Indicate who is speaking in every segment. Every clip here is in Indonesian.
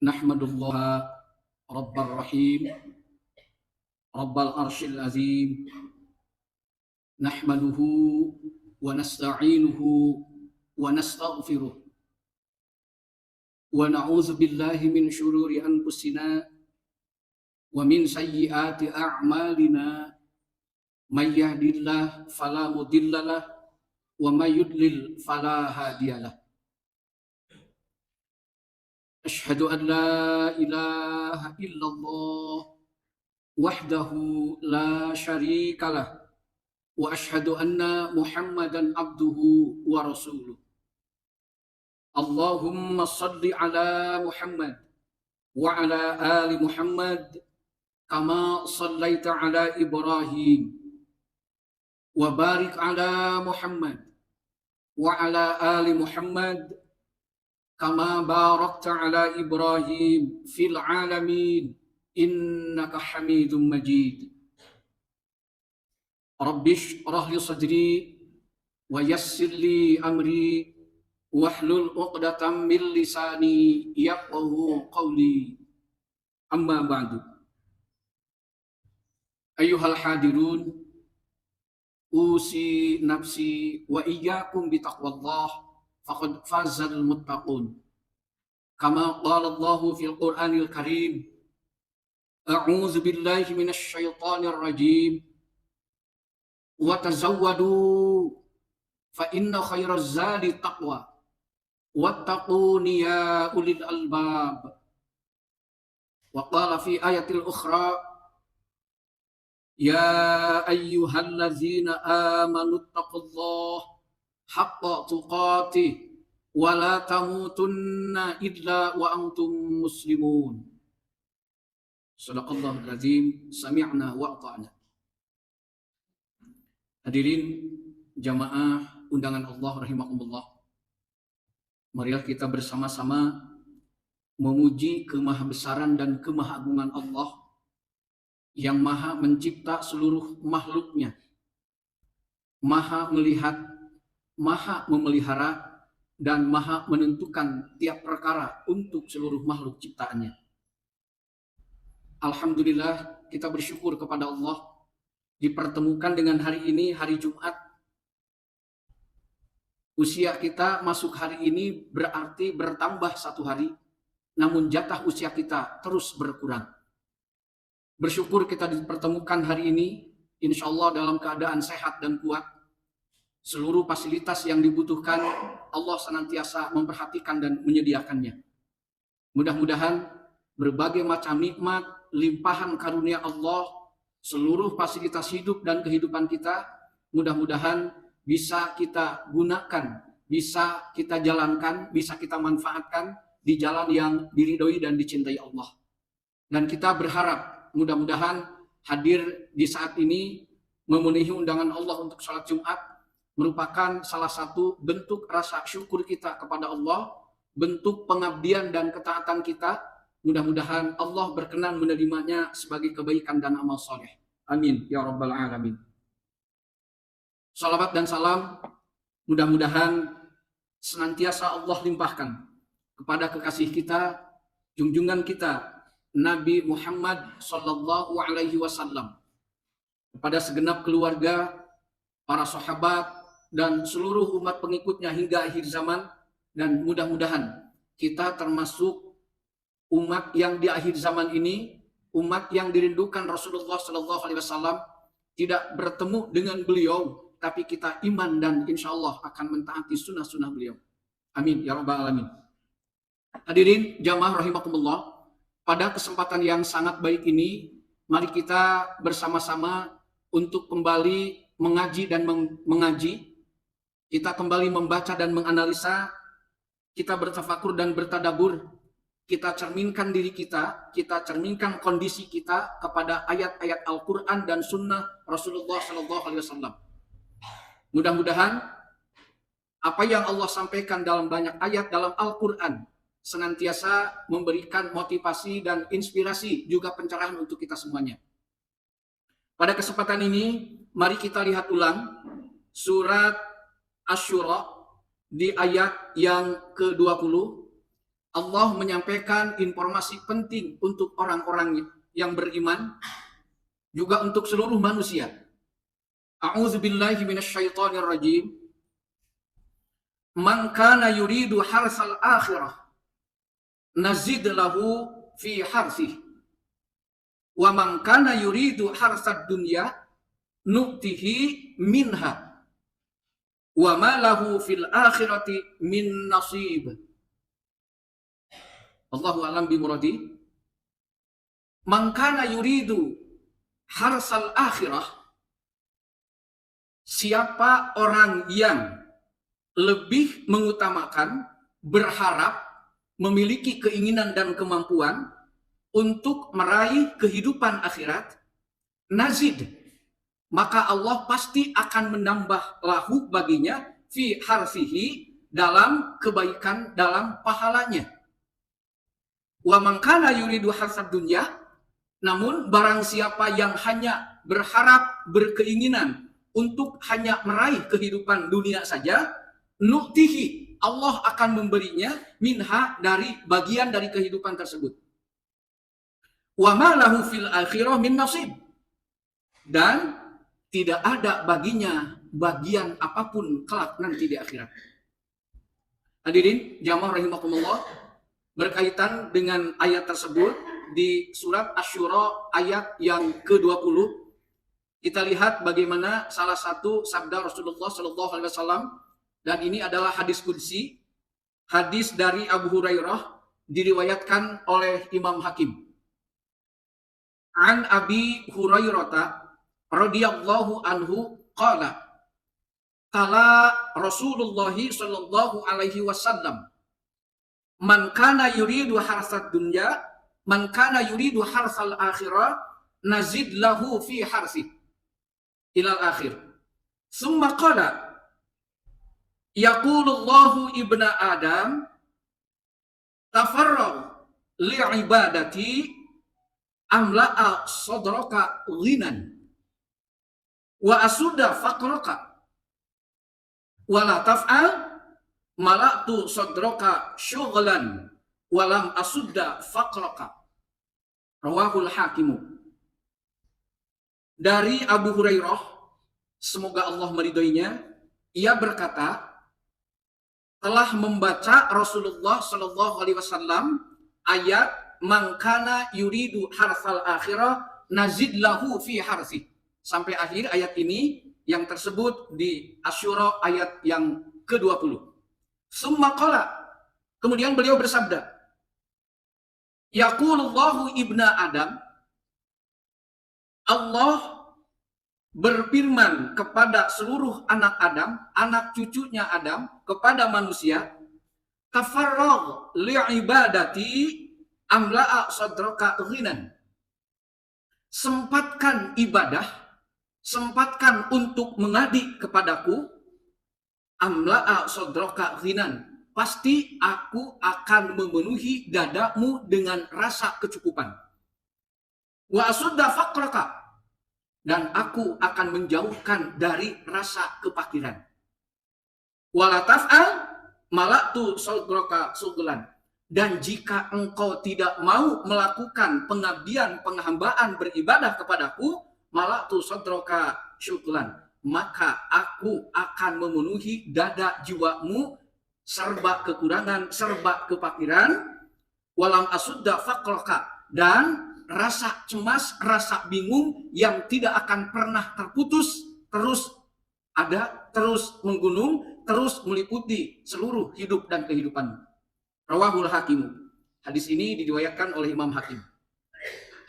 Speaker 1: Nahmadullah Rabbal Rahim Rabbal Arshil Azim. Nahmaduhu wa nasta'inuhu wa nastaghfiruh wa na'udzu billahi min syururi anfusina wa min sayyiati a'malina. May yahdihillahu fala mudhillalah wa may yudlil fala hadiyalah. Asyhadu an la ilaha illallah wahdahu la syarikalah wa asyhadu anna Muhammadan abduhu wa rasuluh. Allahumma salli ala Muhammad wa ala ali Muhammad kama sallaita ala Ibrahim wa barik ala Muhammad wa ala ali Muhammad kama barakta ala Ibrahim fil alamin innaka Hamidum Majid. Rabbi shrah li sadri wa yassir li amri wahlul 'uqdatam min lisani yafqahu qawli. Amma ba'du. Ayyuhal hadirun, usi nafsi wa iyyakum bitaqwallah faqad fazal muttaqun. Kama qala Allahu fil Qur'anil Karim, a'udzu billahi minasy syaithanir rajim. Wa tazawwadu fa inna khairaz zadi taqwa wattaquni ya ulil albab. Wa qala fi ayatil ukhra, ya ayyuhalladzina amanu taqullaha haqqa tuqatih wa la tamutunna illa wa antum muslimun. Shadaqallahul azim. Sami'na wa ata'na. Hadirin jamaah undangan Allah rahimakumullah, marilah kita bersama-sama memuji kemahabesaran dan kemahagungan Allah yang maha mencipta seluruh makhluknya, maha melihat, maha memelihara, dan maha menentukan tiap perkara untuk seluruh makhluk ciptaannya. Alhamdulillah, kita bersyukur kepada Allah dipertemukan dengan hari ini, hari Jumat. Usia kita masuk hari ini berarti bertambah satu hari, namun jatah usia kita terus berkurang. Bersyukur kita dipertemukan hari ini, insya Allah dalam keadaan sehat dan kuat. Seluruh fasilitas yang dibutuhkan Allah senantiasa memperhatikan dan menyediakannya. Mudah-mudahan berbagai macam nikmat, limpahan karunia Allah, seluruh fasilitas hidup dan kehidupan kita, mudah-mudahan bisa kita gunakan, bisa kita jalankan, bisa kita manfaatkan di jalan yang diridhoi dan dicintai Allah. Dan kita berharap mudah-mudahan hadir di saat ini memenuhi undangan Allah untuk salat Jumat merupakan salah satu bentuk rasa syukur kita kepada Allah, bentuk pengabdian dan ketaatan kita. Mudah-mudahan Allah berkenan menerimanya sebagai kebaikan dan amal soleh. Amin ya rabbal alamin. Salawat dan salam mudah-mudahan senantiasa Allah limpahkan kepada kekasih kita, junjungan kita Nabi Muhammad sallallahu alaihi wasallam, kepada segenap keluarga, para sahabat, dan seluruh umat pengikutnya hingga akhir zaman. Dan mudah-mudahan kita termasuk umat yang di akhir zaman ini, umat yang dirindukan Rasulullah sallallahu alaihi wasallam, tidak bertemu dengan beliau, tapi kita iman dan insya Allah akan mentaati sunnah-sunnah beliau. Amin ya rabbal alamin. Hadirin jamaah rahimakumullah, pada kesempatan yang sangat baik ini, mari kita bersama-sama untuk kembali mengaji dan mengaji. Kita kembali membaca dan menganalisa, kita bertafakur dan bertadabur, kita cerminkan diri kita cerminkan kondisi kita kepada ayat-ayat Al-Quran dan Sunnah Rasulullah SAW. Mudah-mudahan apa yang Allah sampaikan dalam banyak ayat dalam Al-Quran senantiasa memberikan motivasi dan inspirasi, juga pencerahan untuk kita semuanya. Pada kesempatan ini, mari kita lihat ulang surat Asy-Syura di ayat yang ke-20 Allah menyampaikan informasi penting untuk orang-orang yang beriman, juga untuk seluruh manusia. A'udzubillahi minasyaitonir rajim. Man kana yuridu harsal akhirah nazid lahu fi harsih. Wa man kana yuridu harsad dunya nu'tihi minha. Wa ma lahu fil akhirati min nasib. Allahu a'lam bimuradi. Man kana yuridu harsal akhirah, siapa orang yang lebih mengutamakan, berharap, memiliki keinginan dan kemampuan untuk meraih kehidupan akhirat, nazid, maka Allah pasti akan menambah lahu baginya fi harsihi, dalam kebaikan, dalam pahalanya. Wa man kana yuridu harsad dunya, namun barang siapa yang hanya berharap, berkeinginan untuk hanya meraih kehidupan dunia saja, nu'tihi, Allah akan memberinya minha, dari bagian dari kehidupan tersebut. Wa ma lahu fil akhirah min nasib, dan tidak ada baginya bagian apapun kelak nanti di akhirat. Hadirin jamaah rahimakumullah, berkaitan dengan ayat tersebut di surat Asy-Syura ayat yang ke-20, kita lihat bagaimana salah satu sabda Rasulullah Shallallahu Alaihi Wasallam, dan ini adalah hadis qudsi, hadis dari Abu Hurairah, diriwayatkan oleh Imam Hakim. An Abi Hurairah radhiyallahu anhu qala qala Rasulullah Shallallahu Alaihi Wasallam, man kana yuridu harsad dunya, man kana yuridu harsal akhirah, nazid lahu fi harsi ilal akhir. Summa qala yaqulullahu ibna Adam tafarrag li'ibadati amla'a sadraka ghinan wa asudda faqraka wa la taf'al mala'tu sadraka syughlan wa lam asudda faqraka. Rawahul Hakimu. Dari Abu Hurairah, semoga Allah meridhoinya, ia berkata, telah membaca Rasulullah Shallallahu Alaihi Wasallam ayat man kana yuridu harsal akhirah nazid lahu fi harsi, sampai akhir ayat ini yang tersebut di Asy-Syura ayat yang ke-20. Summa qala, kemudian beliau bersabda, yaqulullahu ibna Adam, Allah berfirman kepada seluruh anak Adam, anak cucunya Adam, kepada manusia, tafarragh li'ibadati amla'a sadraka ghinan. Sempatkan ibadah, sempatkan untuk mengabdi kepadaku, amla'a sadraka ghinan, pasti aku akan memenuhi dadamu dengan rasa kecukupan. Wa asudda faqraka, dan aku akan menjauhkan dari rasa kepakiran. Wala taf'al mala'tu sadraka syughlan, dan jika engkau tidak mau melakukan pengabdian, penghambaan, beribadah kepadaku, mala'tu sadraka syughlan, maka aku akan memenuhi dada jiwamu serba kekurangan, serba kepakiran. Walam asudda faqraka, dan rasa cemas, rasa bingung yang tidak akan pernah terputus, terus ada, terus menggunung, terus meliputi seluruh hidup dan kehidupan. Rawahul Hakim. Hadis ini diriwayatkan oleh Imam Hakim.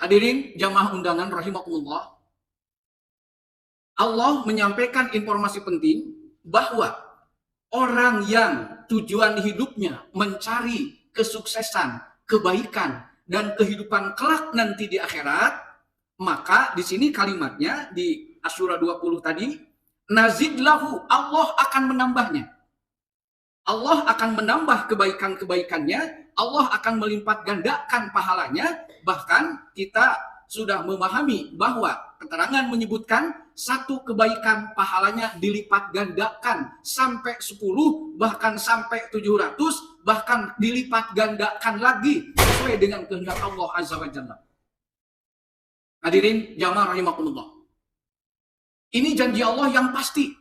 Speaker 1: Hadirin jamaah undangan rahimakumullah, Allah menyampaikan informasi penting bahwa orang yang tujuan hidupnya mencari kesuksesan, kebaikan, dan kehidupan kelak nanti di akhirat, maka di sini kalimatnya di Asy-Syura 20 tadi, nazid lahu, Allah akan menambahnya. Allah akan menambah kebaikan-kebaikannya, Allah akan melipat gandakan pahalanya. Bahkan kita sudah memahami bahwa keterangan menyebutkan satu kebaikan pahalanya dilipat gandakan sampai 10, bahkan sampai 700, bahkan dilipat gandakan lagi sesuai dengan kehendak Allah Azza wa Jalla. Hadirin jamaah rahimakumullah. Ini janji Allah yang pasti,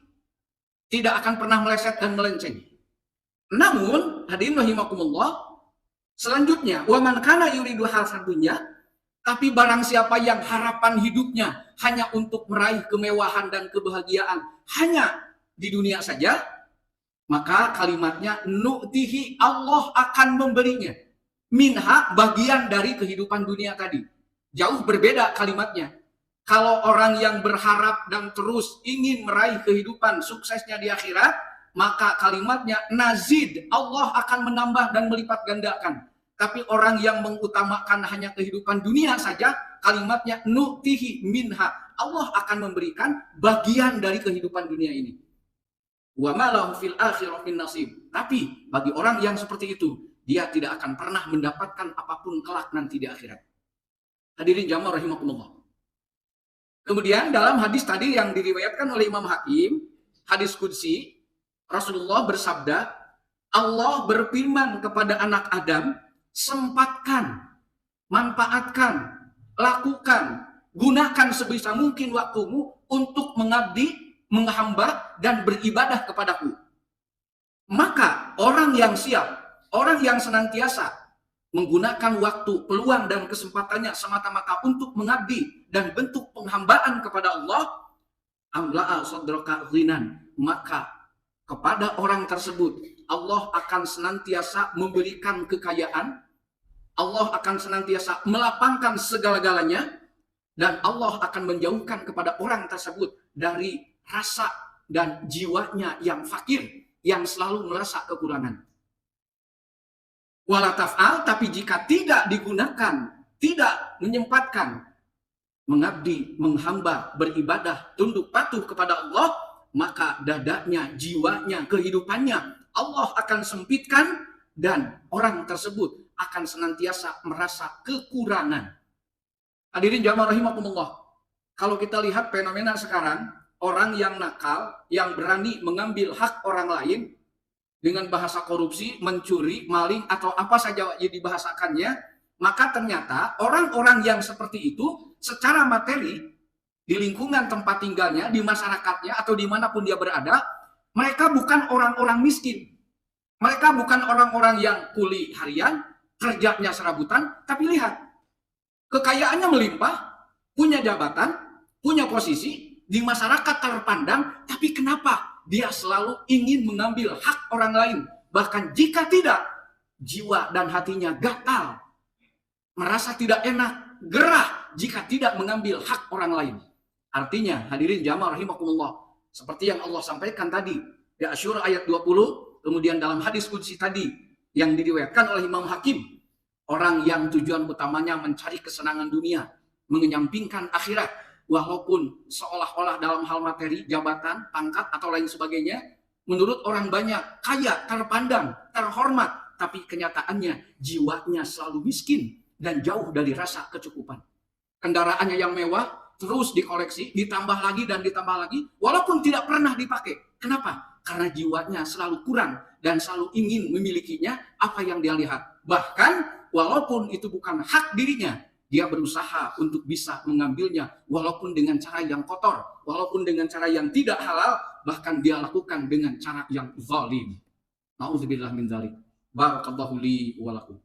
Speaker 1: tidak akan pernah meleset dan melenceng. Namun, hadirin rahimakumullah, selanjutnya, wa man kana yuridu hasanad dunya, tapi barang siapa yang harapan hidupnya hanya untuk meraih kemewahan dan kebahagiaan hanya di dunia saja, maka kalimatnya nu'tihi, Allah akan memberinya minha, bagian dari kehidupan dunia tadi. Jauh berbeda kalimatnya. Kalau orang yang berharap dan terus ingin meraih kehidupan suksesnya di akhirat, maka kalimatnya nazid, Allah akan menambah dan melipat gandakan. Tapi orang yang mengutamakan hanya kehidupan dunia saja, kalimatnya nu'tihi minha, Allah akan memberikan bagian dari kehidupan dunia ini. Wa ma lahu fil akhirati min nasib. Tapi bagi orang yang seperti itu, dia tidak akan pernah mendapatkan apapun kelak nanti di akhirat. Hadirin jamaah rahimakumullah. Kemudian dalam hadis tadi yang diriwayatkan oleh Imam Hakim, hadis qudsi, Rasulullah bersabda, Allah berfirman kepada anak Adam, sempatkan, manfaatkan, lakukan, gunakan sebisa mungkin waktumu untuk mengabdi, menghamba, dan beribadah kepadaku. Maka orang yang siap, orang yang senantiasa menggunakan waktu, peluang, dan kesempatannya semata-mata untuk mengabdi dan bentuk penghambaan kepada Allah, amla'a sadraka ghinan, maka kepada orang tersebut Allah akan senantiasa memberikan kekayaan, Allah akan senantiasa melapangkan segala-galanya, dan Allah akan menjauhkan kepada orang tersebut dari rasa dan jiwanya yang fakir, yang selalu merasa kekurangan. Wala taf'al, tapi jika tidak digunakan, tidak menyempatkan mengabdi, menghamba, beribadah, tunduk patuh kepada Allah, maka dadanya, jiwanya, kehidupannya Allah akan sempitkan, dan orang tersebut akan senantiasa merasa kekurangan. Hadirin jamaah rahimakumullah, kalau kita lihat fenomena sekarang, orang yang nakal, yang berani mengambil hak orang lain dengan bahasa korupsi, mencuri, maling, atau apa saja yang dibahasakannya, maka ternyata orang-orang yang seperti itu secara materi di lingkungan tempat tinggalnya, di masyarakatnya, atau dimanapun dia berada, mereka bukan orang-orang miskin. Mereka bukan orang-orang yang kuli harian, kerjanya serabutan, tapi lihat, kekayaannya melimpah, punya jabatan, punya posisi, di masyarakat terpandang, tapi kenapa dia selalu ingin mengambil hak orang lain? Bahkan jika tidak, jiwa dan hatinya gatal, merasa tidak enak, gerah jika tidak mengambil hak orang lain. Artinya, hadirin jamaah rahimakumullah, seperti yang Allah sampaikan tadi di Asyura ayat 20, kemudian dalam hadis qudsi tadi yang diriwayatkan oleh Imam Hakim, orang yang tujuan utamanya mencari kesenangan dunia, mengenyampingkan akhirat, walaupun seolah-olah dalam hal materi, jabatan, pangkat, atau lain sebagainya, menurut orang banyak kaya, terpandang, terhormat, tapi kenyataannya jiwanya selalu miskin dan jauh dari rasa kecukupan. Kendaraannya yang mewah terus dikoleksi, ditambah lagi dan ditambah lagi, walaupun tidak pernah dipakai. Kenapa? Karena jiwanya selalu kurang dan selalu ingin memilikinya apa yang dia lihat. Bahkan walaupun itu bukan hak dirinya, dia berusaha untuk bisa mengambilnya, walaupun dengan cara yang kotor, walaupun dengan cara yang tidak halal, bahkan dia lakukan dengan cara yang zalim. Nauzubillah min dzalik. Barakallahu li wa lakum.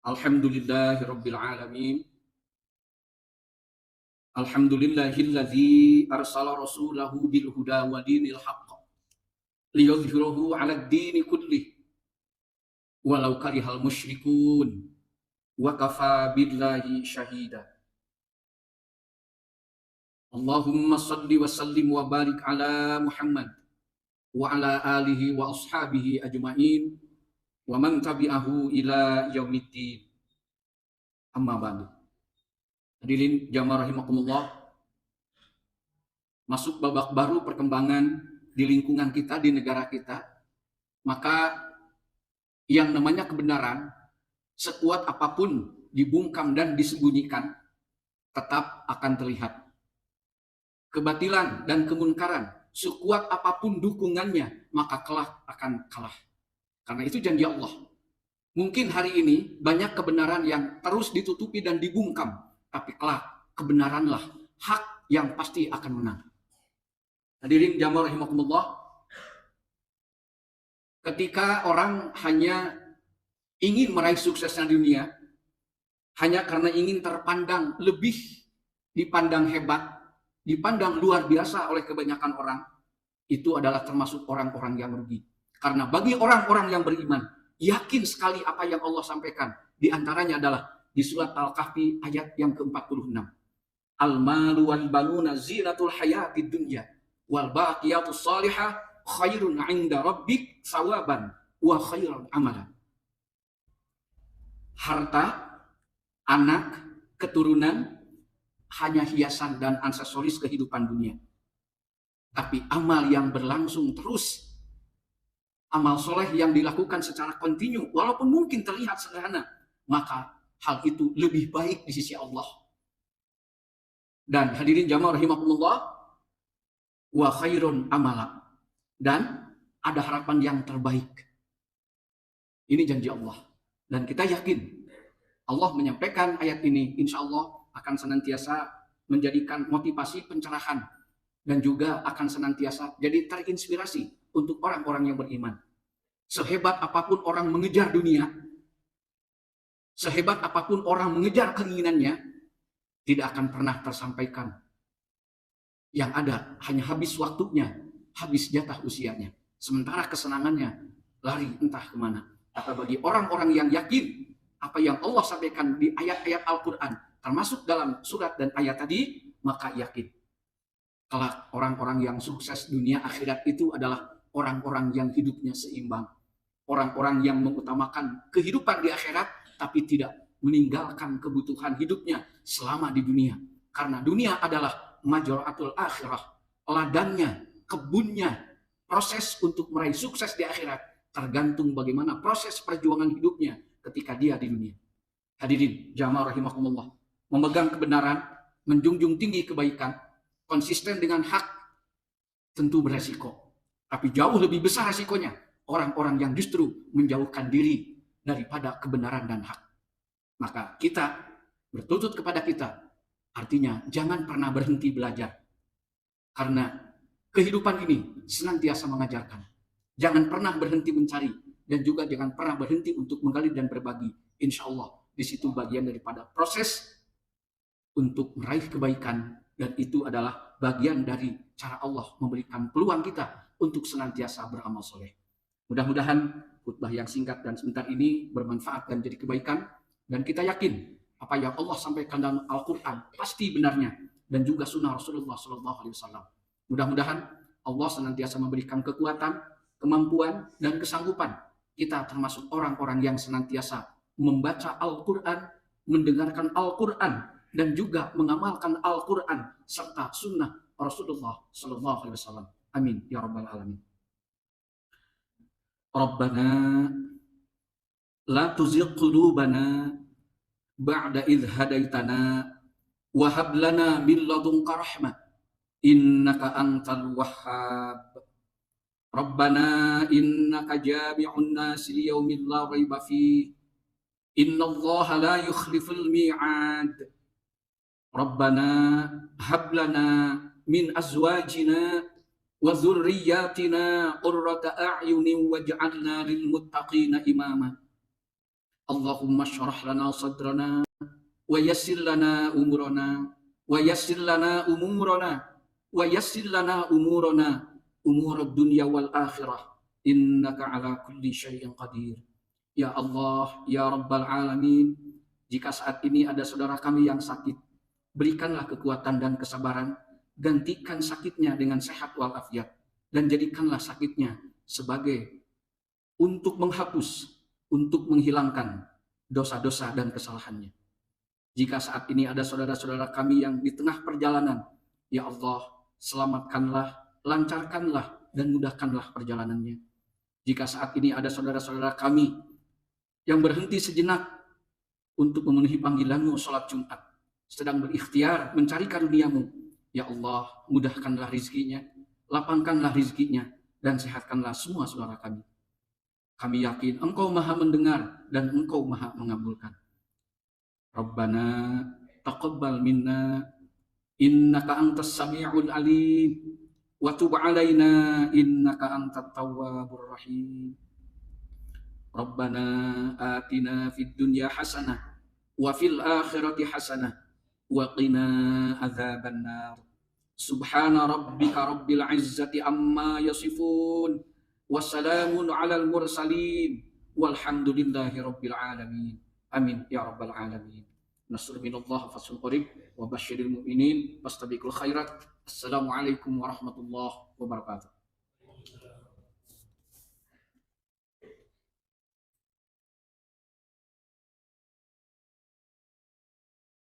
Speaker 1: Alhamdulillahirabbil alamin. Alhamdulillahilladzi arsala rasulahu bil huda wa dinil haqq liyudhhirahu 'alad dini kullih walau karihal musyrikun wa kafa billahi syahida. Allahumma salli wa sallim wa barik ala Muhammad wa ala alihi wa ashabihi ajma'in wa man tabi'ahu ila yaumiddin. Amma ba'du. Hadirin jamaah rahimakumullah, masuk babak baru perkembangan di lingkungan kita, di negara kita, maka yang namanya kebenaran, sekuat apapun dibungkam dan disembunyikan, tetap akan terlihat. Kebatilan dan kemunkaran, sekuat apapun dukungannya, maka kelak akan kalah. Karena itu janji Allah. Mungkin hari ini banyak kebenaran yang terus ditutupi dan dibungkam, tapi kelak kebenaranlah hak yang pasti akan menang. Hadirin jamaah rahimakumullah, ketika orang hanya ingin meraih suksesnya di dunia, hanya karena ingin terpandang lebih, dipandang hebat, dipandang luar biasa oleh kebanyakan orang, itu adalah termasuk orang-orang yang rugi. Karena bagi orang-orang yang beriman, yakin sekali apa yang Allah sampaikan. Di antaranya adalah di surat Al-Kahfi ayat yang ke-46. Al-malu wal banuna zinatul hayatid dunya wal baqiyatus salihah khairun 'inda rabbik thawaban wa khairun amalan. Harta, anak, keturunan hanya hiasan dan aksesoris kehidupan dunia. Tapi amal yang berlangsung terus, amal soleh yang dilakukan secara kontinu, walaupun mungkin terlihat sederhana, maka hal itu lebih baik di sisi Allah. Dan hadirin jamaah rahimakumullah, wa khairun amala, dan ada harapan yang terbaik. Ini janji Allah. Dan kita yakin Allah menyampaikan ayat ini, insya Allah akan senantiasa menjadikan motivasi pencerahan dan juga akan senantiasa jadi terinspirasi untuk orang-orang yang beriman. Sehebat apapun orang mengejar dunia, sehebat apapun orang mengejar keinginannya, tidak akan pernah tersampaikan. Yang ada hanya habis waktunya, habis jatah usianya. Sementara kesenangannya lari entah kemana. Tapi bagi orang-orang yang yakin apa yang Allah sampaikan di ayat-ayat Al-Quran, termasuk dalam surat dan ayat tadi, maka yakin kelak orang-orang yang sukses dunia akhirat itu adalah orang-orang yang hidupnya seimbang. Orang-orang yang mengutamakan kehidupan di akhirat, tapi tidak meninggalkan kebutuhan hidupnya selama di dunia. Karena dunia adalah majra'atul akhirah, ladangnya, kebunnya, proses untuk meraih sukses di akhirat tergantung bagaimana proses perjuangan hidupnya ketika dia di dunia. Hadirin jamaah rahimakumullah, memegang kebenaran, menjunjung tinggi kebaikan, konsisten dengan hak, tentu beresiko. Tapi jauh lebih besar resikonya orang-orang yang justru menjauhkan diri daripada kebenaran dan hak. Maka kita bertutur kepada kita, artinya jangan pernah berhenti belajar. Karena kehidupan ini senantiasa mengajarkan. Jangan pernah berhenti mencari, dan juga jangan pernah berhenti untuk menggali dan berbagi. Insya Allah di situ bagian daripada proses untuk meraih kebaikan, dan itu adalah bagian dari cara Allah memberikan peluang kita untuk senantiasa beramal soleh. Mudah-mudahan khutbah yang singkat dan sebentar ini bermanfaat dan jadi kebaikan, dan kita yakin apa yang Allah sampaikan dalam Al-Quran pasti benarnya, dan juga sunnah Rasulullah SAW. Mudah-mudahan Allah senantiasa memberikan kekuatan, kemampuan, dan kesanggupan kita termasuk orang-orang yang senantiasa membaca Al-Quran, mendengarkan Al-Quran, dan juga mengamalkan Al-Quran serta sunnah Rasulullah SAW. Amin ya rabbal alamin. Rabbana la tuzigh qulubana ba'da idh hadaitana wa hab lana min ladunka rahmah innaka antal wahhab. Rabbana innaka jami'un nasi liyaumin la raiba fihi innallaha la yukhliful mi'ad. Rabbana hab lana min azwajina wa dzurriyyatina qurrata a'yunin waj'alna lil muttaqina imama. Allahumma shrah lana sadrana wa yassir lana umurana wa yassir lana umurana wa yassir lana umurana umurad dunya wal akhirah innaka ala kulli syai'in qadir. Ya Allah, ya Rabbal alamin, jika saat ini ada saudara kami yang sakit, berikanlah kekuatan dan kesabaran, gantikan sakitnya dengan sehat walafiat, dan jadikanlah sakitnya sebagai untuk menghapus, untuk menghilangkan dosa-dosa dan kesalahannya. Jika saat ini ada saudara-saudara kami yang di tengah perjalanan, ya Allah, selamatkanlah, lancarkanlah, dan mudahkanlah perjalanannya. Jika saat ini ada saudara-saudara kami yang berhenti sejenak untuk memenuhi panggilanmu sholat Jumat, sedang berikhtiar mencari karuniamu. Ya Allah, mudahkanlah rizkinya, lapangkanlah rizkinya, dan sehatkanlah semua saudara kami. Kami yakin Engkau maha mendengar dan Engkau maha mengabulkan. Rabbana taqabbal minna innaka antas sami'ul alim wa tub alaina innaka antat tawwabur rahim. Rabbana atina fid dunya hasanah wa fil akhirati hasanah wa qina adzabannar. Subhana rabbika rabbil izzati amma yasifun wa salamun alal mursalin walhamdulillahi rabbil alamin. Amin ya rabbal alamin. Nasrul minallah fasul qarib wa basyiril mu'minin fastabiqul khairat. Assalamualaikum warahmatullahi wabarakatuh.